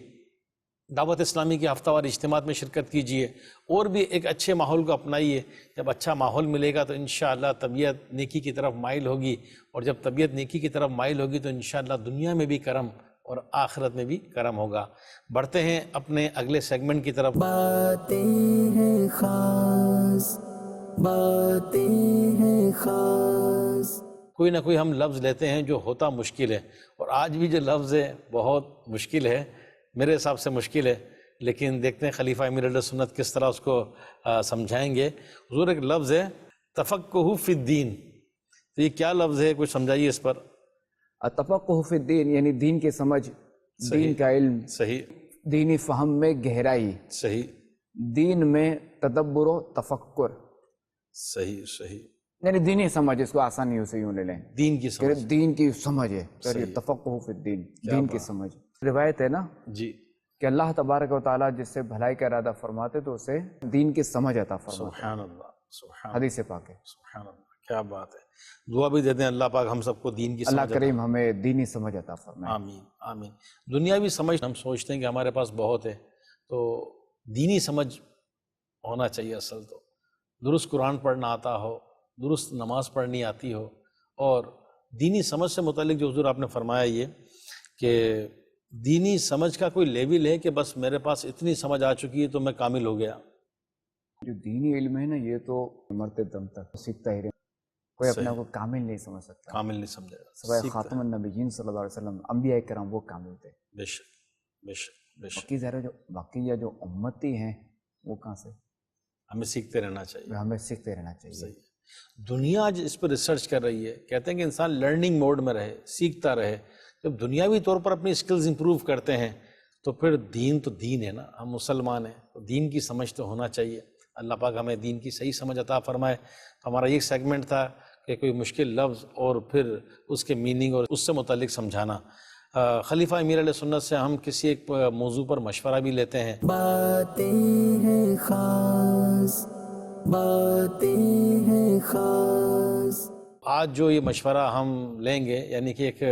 دعوت اسلامی کے ہفتہ وار اجتماعات میں شرکت کیجئے، اور بھی ایک اچھے ماحول کو اپنائیے. جب اچھا ماحول ملے گا تو انشاءاللہ طبیعت نیکی کی طرف مائل ہوگی، اور جب طبیعت نیکی کی طرف مائل ہوگی تو انشاءاللہ دنیا میں بھی کرم اور آخرت میں بھی کرم ہوگا. بڑھتے ہیں اپنے اگلے سیگمنٹ کی طرف. باتیں ہیں خاص، باتیں ہیں خاص. کوئی نہ کوئی ہم لفظ لیتے ہیں جو ہوتا مشکل ہے، اور آج بھی جو لفظ ہے بہت مشکل ہے، میرے حساب سے مشکل ہے. لیکن دیکھتے ہیں خلیفہ امیر علیہ سنت کس طرح اس کو سمجھائیں گے. حضور ایک لفظ ہے تفقہ فی الدین، تو یہ کیا لفظ ہے، کچھ سمجھائیے اس پر. التفقہ فی الدین یعنی دین کی سمجھ، دین کا علم، صحیح دینی فہم میں گہرائی، صحیح دین میں تدبر و تفکر، صحیح صحیح. یعنی دینی سمجھ، اس کو آسانیوں سے یوں لے لیں، دین کی کہ سمجھ. دین کی سمجھ ہے، صحیح. تفقہ فی الدین، دین کی سمجھ. روایت ہے نا جی کہ اللہ تبارک و تعالیٰ جس سے بھلائی کا ارادہ فرماتے تو اسے دین کی سمجھ عطا فرماتے. سبحان اللہ سبحان حدیث پاک ہے. سبحان اللہ، کیا بات ہے. دعا بھی دیتے ہیں اللہ پاک ہم سب کو دین کی اللہ سمجھ کریم ہمیں دینی سمجھ عطا فرمائے. آمین آمین. دنیاوی سمجھ ہم سوچتے ہیں کہ ہمارے پاس بہت ہے، تو دینی سمجھ ہونا چاہیے. اصل تو درست قرآن پڑھنا آتا ہو، درست نماز پڑھنی آتی ہو، اور دینی سمجھ سے متعلق جو حضور آپ نے فرمایا یہ کہ دینی سمجھ کا کوئی لیول ہے کہ بس میرے پاس اتنی سمجھ آ چکی ہے تو میں کامل ہو گیا. جو دینی علم ہے نا یہ تو مرتے دم تک سیکھتا ہی رہے، کوئی اپنے صحیح. کو کامل نہیں سمجھ سکتا. کامل نہیں سمجھے گا، سوائے سیکھتا ہے. خاتم النبیین صلی اللہ علیہ وسلم، انبیاء کرام وہ کامل تھے. بے شک بے شک بے شک. باقی جو امتی ہیں وہ کہاں سے؟ ہمیں سیکھتے رہنا چاہیے. ہمیں سیکھتے رہنا چاہیے. صحیح. دنیا آج اس پہ ریسرچ کر رہی ہے، کہتے ہیں کہ انسان لرننگ موڈ میں رہے، سیکھتا رہے. جب دنیاوی طور پر اپنی اسکلز امپروو کرتے ہیں تو پھر دین تو دین ہے نا، ہم مسلمان ہیں تو دین کی سمجھ تو ہونا چاہیے. اللہ پاک ہمیں دین کی صحیح سمجھ عطا فرمائے. تو ہمارا یہ سیگمنٹ تھا کہ کوئی مشکل لفظ اور پھر اس کے میننگ اور اس سے متعلق سمجھانا. خلیفہ امیر علیہ سنت سے ہم کسی ایک موضوع پر مشورہ بھی لیتے ہیں. باتیں ہیں خاص، باتیں ہیں خاص. آج جو یہ مشورہ ہم لیں گے، یعنی کہ ایک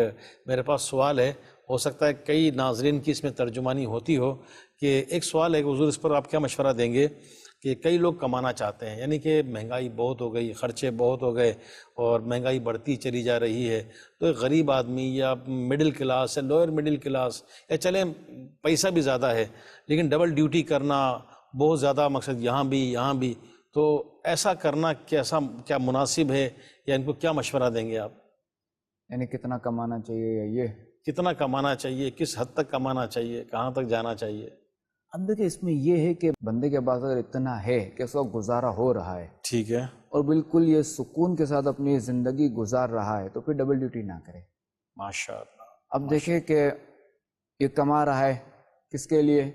میرے پاس سوال ہے، ہو سکتا ہے کئی ناظرین کی اس میں ترجمانی ہوتی ہو، کہ ایک سوال ہے کہ حضور اس پر آپ کیا مشورہ دیں گے کہ کئی لوگ کمانا چاہتے ہیں، یعنی کہ مہنگائی بہت ہو گئی، خرچے بہت ہو گئے اور مہنگائی بڑھتی چلی جا رہی ہے. تو ایک غریب آدمی یا مڈل کلاس یا لوئر مڈل کلاس، یا چلیں پیسہ بھی زیادہ ہے لیکن ڈبل ڈیوٹی کرنا بہت زیادہ، مقصد یہاں بھی، تو ایسا کرنا کیا مناسب ہے، یا ان کو کیا مشورہ دیں گے آپ؟ یعنی کتنا کمانا چاہیے، یا یہ کتنا کمانا چاہیے، کس حد تک کمانا چاہیے، کہاں تک جانا چاہیے؟ اب دیکھیں اس میں یہ ہے کہ بندے کے پاس اگر اتنا ہے کہ اس کا گزارا ہو رہا ہے ٹھیک ہے. اور بالکل یہ سکون کے ساتھ اپنی زندگی گزار رہا ہے تو پھر ڈبل ڈیوٹی نہ کرے. ماشاء اللہ. اب دیکھیں کہ یہ کما رہا ہے کس کے لیے؟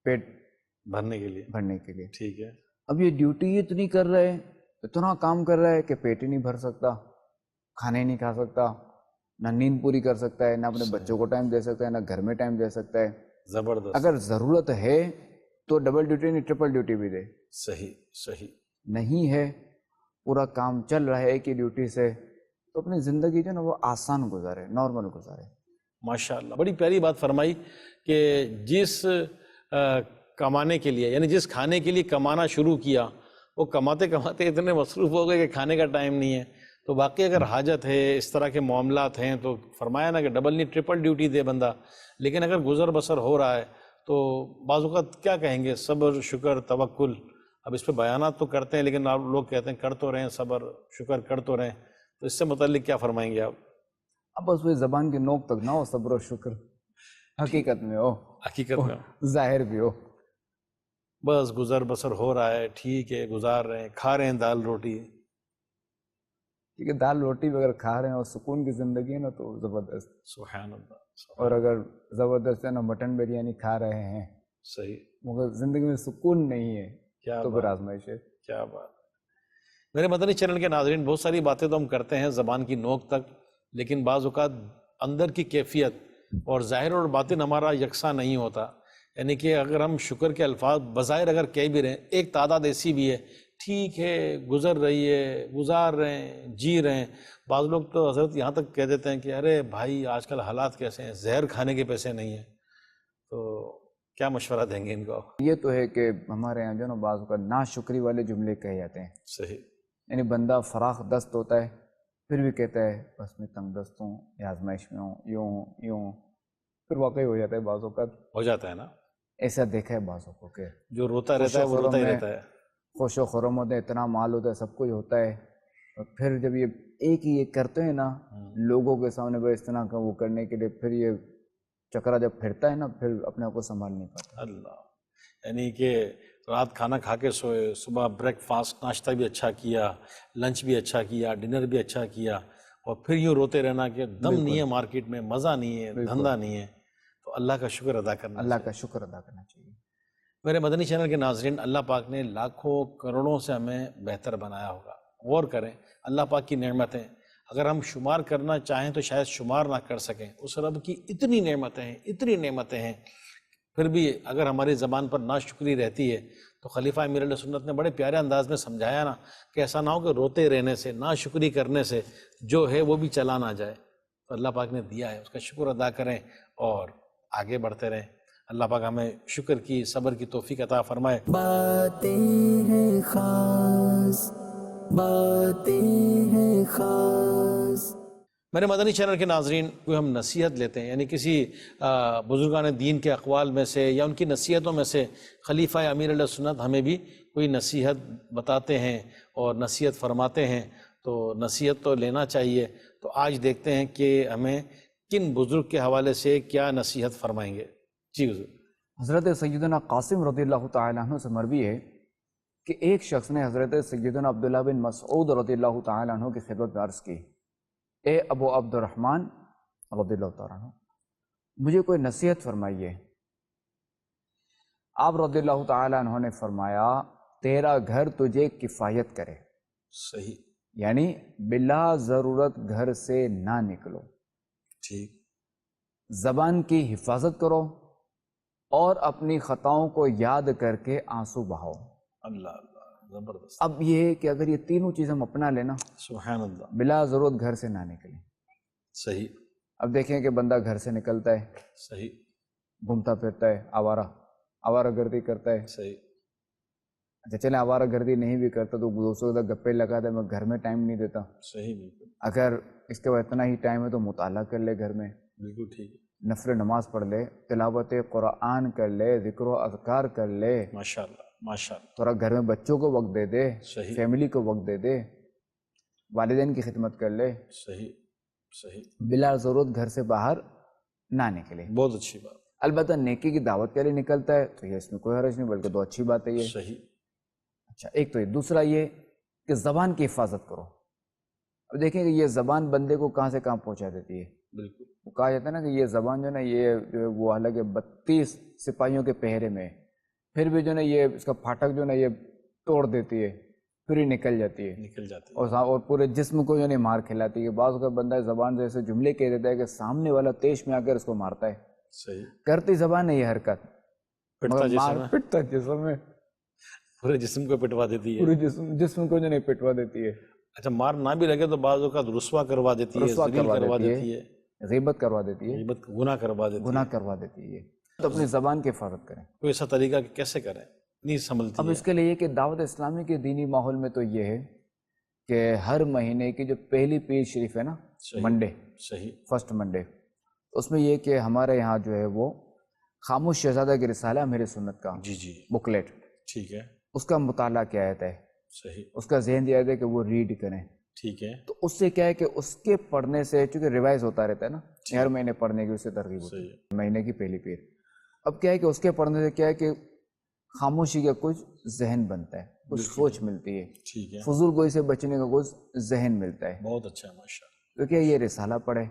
پیٹ بھرنے کے لیے. بھرنے کے لیے. ٹھیک ہے. اب یہ ڈیوٹی اتنی کر رہے ہیں، اتنا کام کر رہا ہے کہ پیٹ ہی نہیں بھر سکتا، کھانے نہیں کھا سکتا، نہ نیند پوری کر سکتا ہے، نہ اپنے بچوں کو ٹائم دے سکتا ہے، نہ گھر میں ٹائم دے سکتا ہے. زبردست. اگر ضرورت ہے تو ڈبل ڈیوٹی نہیں ٹرپل ڈیوٹی بھی دے. صحیح صحیح. نہیں ہے، پورا کام چل رہا ہے ایک ہی ڈیوٹی سے، تو اپنی زندگی جو ہے نا وہ آسان گزارے، نارمل گزارے. ماشاء اللہ، بڑی پیاری بات فرمائی کہ جس کمانے کے لیے، یعنی جس کھانے کے لیے کمانا شروع کیا، وہ کماتے کماتے اتنے مصروف ہو گئے کہ کھانے کا ٹائم نہیں ہے. تو باقی اگر حاجت ہے، اس طرح کے معاملات ہیں، تو فرمایا نا کہ ڈبل نہیں ٹرپل ڈیوٹی دے بندہ. لیکن اگر گزر بسر ہو رہا ہے تو بعض اوقات کیا کہیں گے، صبر شکر توکل. اب اس پہ بیانات تو کرتے ہیں لیکن آپ لوگ کہتے ہیں کر تو رہیں، صبر شکر کر تو رہیں. تو اس سے متعلق کیا فرمائیں گے آپ؟ اب بس وہ زبان کی نوک تک نہ ہو صبر و شکر، حقیقت میں ہو، حقیقت میں ظاہر بھی ہو. بس گزر بسر ہو رہا ہے، ٹھیک ہے، گزار رہے ہیں، کھا رہے ہیں دال روٹی. کیونکہ دال روٹی بھی اگر کھا رہے ہیں اور سکون کی زندگی ہے نا تو زبردست. سبحان اللہ. اور اگر زبردست ہے نا مٹن بریانی کھا رہے ہیں صحیح، مگر زندگی میں سکون نہیں ہے کیا تو پھر آزمائش ہے. کیا بات. میرے مدنی چینل کے ناظرین، بہت ساری باتیں تو ہم کرتے ہیں زبان کی نوک تک، لیکن بعض اوقات اندر کی کیفیت اور ظاہر اور باطن ہمارا یکساں نہیں ہوتا. یعنی کہ اگر ہم شکر کے الفاظ بظاہر اگر کہہ بھی رہے ہیں، ایک تعداد ایسی بھی ہے، ٹھیک ہے گزر رہی ہے، گزار رہے ہیں، جی رہے ہیں. بعض لوگ تو حضرت یہاں تک کہہ دیتے ہیں کہ ارے بھائی آج کل حالات کیسے ہیں، زہر کھانے کے پیسے نہیں ہیں. تو کیا مشورہ دیں گے ان کو؟ یہ تو ہے کہ ہمارے یہاں جو نا بعض اوقات ناشکری والے جملے کہے جاتے ہیں. صحیح. یعنی بندہ فراخ دست ہوتا ہے پھر بھی کہتا ہے بس میں تنگ دست ہوں، یا آزمائش میں ہوں، یوں ہوں یوں ہوں. پھر واقعی ہو جاتا ہے بعض اوقات. ہو جاتا ہے نا. ایسا دیکھا ہے بعض اوقات کہ جو روتا رہتا ہے وہ روتا ہی رہتا ہے. خوش و خرم ہوتے ہیں، اتنا مال ہوتا ہے، سب کچھ ہوتا ہے، اور پھر جب یہ ایک ہی یہ کرتے ہیں نا لوگوں کے سامنے بھائی اس طرح کا وہ کرنے کے لیے، پھر یہ چکرا جب پھرتا ہے نا پھر اپنے آپ کو سنبھال نہیں پاتا. اللہ. یعنی کہ رات کھانا کھا کے سوئے، صبح بریک فاسٹ ناشتہ بھی اچھا کیا، لنچ بھی اچھا کیا، ڈنر بھی اچھا کیا، اور پھر یوں روتے رہنا کہ دم نہیں ہے مارکیٹ میں، مزہ نہیں ہے، دھندا نہیں ہے، تو اللہ کا شکر ادا کرنا اللہ کا شکر ادا کرنا چاہیے۔ میرے مدنی چینل کے ناظرین، اللہ پاک نے لاکھوں کروڑوں سے ہمیں بہتر بنایا ہوگا۔ غور کریں اللہ پاک کی نعمتیں، اگر ہم شمار کرنا چاہیں تو شاید شمار نہ کر سکیں۔ اس رب کی اتنی نعمتیں ہیں، اتنی نعمتیں ہیں، پھر بھی اگر ہماری زبان پر ناشکری رہتی ہے تو خلیفہ امیر علیہ سنت نے بڑے پیارے انداز میں سمجھایا نا کہ ایسا نہ ہو کہ روتے رہنے سے، ناشکری کرنے سے جو ہے وہ بھی چلا نہ جائے۔ تو اللہ پاک نے دیا ہے، اس کا شکر ادا کریں اور آگے بڑھتے رہیں۔ اللہ پاک ہمیں شکر کی، صبر کی توفیق عطا فرمائے۔ باتیں ہیں خاص، باتیں ہیں خاص۔ میرے مدنی چینل کے ناظرین، کوئی ہم نصیحت لیتے ہیں، یعنی کسی بزرگان دین کے اقوال میں سے یا ان کی نصیحتوں میں سے خلیفہ امیر علیہ سنت ہمیں بھی کوئی نصیحت بتاتے ہیں اور نصیحت فرماتے ہیں، تو نصیحت تو لینا چاہیے۔ تو آج دیکھتے ہیں کہ ہمیں کن بزرگ کے حوالے سے کیا نصیحت فرمائیں گے۔ جی حضور۔ حضرت سیدنا قاسم رضی اللہ تعالیٰ عنہ سے مروی ہے کہ ایک شخص نے حضرت سیدنا عبداللہ بن مسعود رضی اللہ تعالیٰ عنہ کی خدمت میں عرض کی، اے ابو عبد الرحمن رضی اللہ تعالیٰ عنہ، مجھے کوئی نصیحت فرمائیے۔ آپ رضی اللہ تعالیٰ عنہ نے فرمایا، تیرا گھر تجھے کفایت کرے، صحیح، یعنی بلا ضرورت گھر سے نہ نکلو، ٹھیک، زبان کی حفاظت کرو اور اپنی خطاؤں کو یاد کر کے آنسو بہاؤ۔ اللہ اللہ، زبردست۔ اب یہ ہے کہ اگر یہ تینوں چیزیں ہم اپنا لینا، سبحان اللہ، بلا ضرورت گھر سے نہ نکلیں۔ صحیح، اب دیکھیں کہ بندہ گھر سے نکلتا ہے، صحیح، گھومتا پھرتا ہے، آوارہ گردی کرتا ہے۔ صحیح، اچھا چلیں آوارہ گردی نہیں بھی کرتا تو دوستوں کے ساتھ گپے لگاتا ہے، میں گھر میں ٹائم نہیں دیتا۔ صحیح، بالکل اگر اس کے بعد اتنا ہی ٹائم ہے تو مطالعہ کر لے، گھر میں بالکل ٹھیک ہے، نفل نماز پڑھ لے، تلاوت قرآن کر لے، ذکر و اذکار کر لے، ماشاء اللہ، ماشاء اللہ، تھوڑا گھر میں بچوں کو وقت دے دے، صحیح، فیملی کو وقت دے دے، والدین کی خدمت کر لے، صحیح، صحیح، بلا ضرورت گھر سے باہر نہ نکلے۔ بہت اچھی بات، البتہ نیکی کی دعوت کے لیے نکلتا ہے تو یہ اس میں کوئی حرج نہیں، بلکہ تو اچھی بات ہے یہ۔ صحیح، اچھا ایک تو یہ، دوسرا یہ کہ زبان کی حفاظت کرو۔ اب دیکھیں کہ یہ زبان بندے کو کہاں سے کہاں پہنچا دیتی ہے۔ بالکل، وہ کہا جاتا ہے نا کہ یہ زبان جو ہے نا، یہ جو ہے وہ حالانکہ 32 سپاہیوں کے پہرے میں ہے، پھر بھی جو ہے نا یہ اس کا پھاٹک جو ہے نا یہ توڑ دیتی ہے، پھر ہی نکل جاتی ہے، نکل جاتی ہے، اور پورے جسم کو جو ہے مار کھلاتی ہے۔ بعض کا بندہ زبان سے ایسے جملے کہہ دیتا ہے کہ سامنے والا تیش میں آ کر اس کو مارتا ہے۔ صحیح، کرتی زبان ہے یہ حرکت، پٹتا مگر جسم مار ہے، پٹتا جسم ہے، پورے جسم کو پٹوا دیتی ہے۔ پورے جسم کو جو نہیں پٹوا دیتی ہے، اچھا مار نہ بھی لگے تو بعض اوقات رسوا کروا دیتی ہے، رسوا ذلیل کروا دیتی دیتی ہے، غیبت کروا دیتی ہے، غیبت گناہ کروا دیتی گناہ ہے۔ کروا دیتی ہے۔ تو اپنی زبان کی حفاظت کریں۔ کوئی ایسا طریقہ کہ کیسے کریں، نہیں سنبھلتی اب ہے۔ اس کے لیے یہ کہ دعوت اسلامی کے دینی ماحول میں تو یہ ہے کہ ہر مہینے کی جو پہلی پیر شریف ہے نا، صحیح، منڈے، صحیح، فرسٹ منڈے، اس میں یہ کہ ہمارے یہاں جو ہے وہ خاموش شہزادہ کی رسالہ میرے سنت کا جی جی، بکلیٹ، ٹھیک ہے، اس کا مطالعہ کیا آتا ہے، صحیح، اس کا ذہن دیا جاتا ہے کہ وہ ریڈ کریں۔ ٹھیک ہے، تو اس سے کیا ہے کہ اس کے پڑھنے سے، چونکہ ریوائز ہوتا رہتا ہے نا، ہر مہینے پڑھنے کی اس سے ترغیب ہوتی صحیح ہے، مہینے کی پہلی پیر۔ اب کیا ہے کہ اس کے پڑھنے سے کیا ہے کہ خاموشی کا کچھ ذہن بنتا ہے، کچھ سوچ ملتی ہے، ٹھیک ہے، فضول گوئی سے بچنے کا کچھ ذہن ملتا ہے۔ بہت اچھا ہے، ماشاء اللہ، تو کیا یہ رسالہ پڑھے۔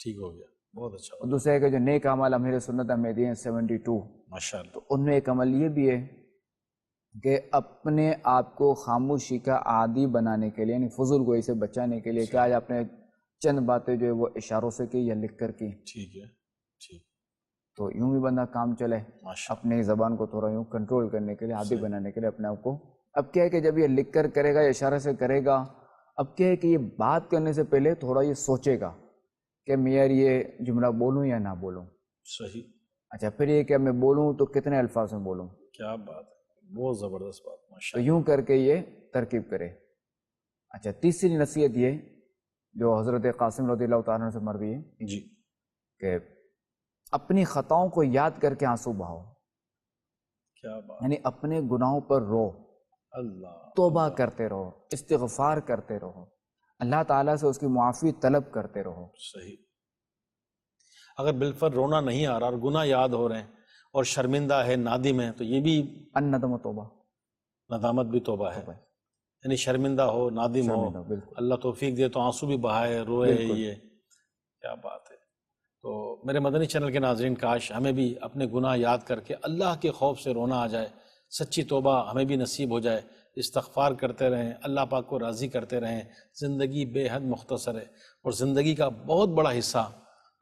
ٹھیک ہو گیا، بہت اچھا، اور دوسرا ہے کہ جو نیک عمل امیر سنت ہمیں دیے ہیں 72، ماشاء اللہ، تو ان میں ایک عمل یہ بھی ہے کہ اپنے آپ کو خاموشی کا عادی بنانے کے لیے، یعنی فضول گوئی سے بچانے کے لیے، کہ آج آپ نے چند باتیں جو ہے وہ اشاروں سے کی یا لکھ کر کی، ٹھیک ہے، ٹھیک، تو یوں بھی بندہ کام چلے، ماشاء اپنی زبان کو تھوڑا یوں کنٹرول کرنے کے لیے، عادی بنانے کے لیے اپنے آپ کو۔ اب کیا ہے کہ جب یہ لکھ کر کرے گا یا اشارے سے کرے گا، اب کیا ہے کہ یہ بات کرنے سے پہلے تھوڑا یہ سوچے گا کہ میں یار یہ جملہ بولوں یا نہ بولوں۔ صحیح، اچھا پھر یہ کہ میں بولوں تو کتنے الفاظ میں بولوں، کیا بات ہے، بہت زبردست بات، ماشاء تو یوں کر کے یہ ترکیب کرے۔ اچھا تیسری نصیحت یہ جو حضرت قاسم رضی اللہ تعالیٰ عنہ سے مروی ہے اللہ، جی، کہ اپنی خطاؤں کو یاد کر کے آنسو بہاؤ، کیا بات، یعنی اپنے گناہوں پر رو، اللہ، توبہ کرتے رہو، استغفار کرتے رہو، اللہ تعالیٰ سے اس کی معافی طلب کرتے رہو۔ صحیح، اگر بالفر رونا نہیں آ رہا اور گناہ یاد ہو رہے ہیں اور شرمندہ ہے، نادم ہے، تو یہ بھی الندم توبہ، ندامت بھی توبہ ہے، یعنی شرمندہ ہو، نادم ہو، شرمندہ، بالکل اللہ توفیق دے تو آنسو بھی بہائے، روئے، بالکل۔ یہ کیا بات ہے۔ تو میرے مدنی چینل کے ناظرین، کاش ہمیں بھی اپنے گناہ یاد کر کے اللہ کے خوف سے رونا آ جائے، سچی توبہ ہمیں بھی نصیب ہو جائے، استغفار کرتے رہیں، اللہ پاک کو راضی کرتے رہیں۔ زندگی بے حد مختصر ہے، اور زندگی کا بہت بڑا حصہ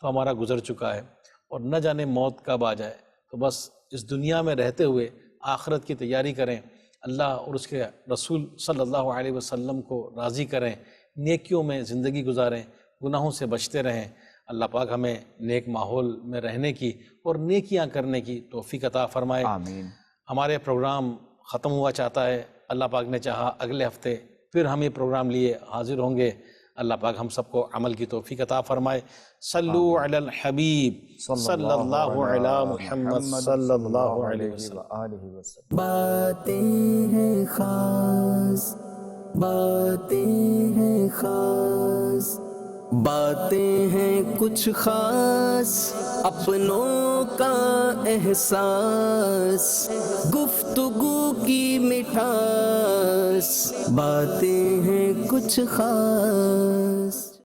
تو ہمارا گزر چکا ہے، اور نہ جانے موت کب آ جائے۔ تو بس اس دنیا میں رہتے ہوئے آخرت کی تیاری کریں، اللہ اور اس کے رسول صلی اللہ علیہ وسلم کو راضی کریں، نیکیوں میں زندگی گزاریں، گناہوں سے بچتے رہیں۔ اللہ پاک ہمیں نیک ماحول میں رہنے کی اور نیکیاں کرنے کی توفیق عطا فرمائے۔ آمین۔ ہمارے پروگرام ختم ہوا چاہتا ہے، اللہ پاک نے چاہا اگلے ہفتے پھر ہم یہ پروگرام لیے حاضر ہوں گے۔ اللہ پاک ہم سب کو عمل کی توفیق عطا فرمائے۔ صلو علی الحبیب صلی اللہ علی محمد صلی اللہ علیہ وسلم۔ باتیں ہیں خاص، باتیں ہیں خاص، باتیں ہیں کچھ خاص، اپنوں کا احساس، گفتگو کی مٹھاس، باتیں ہیں کچھ خاص۔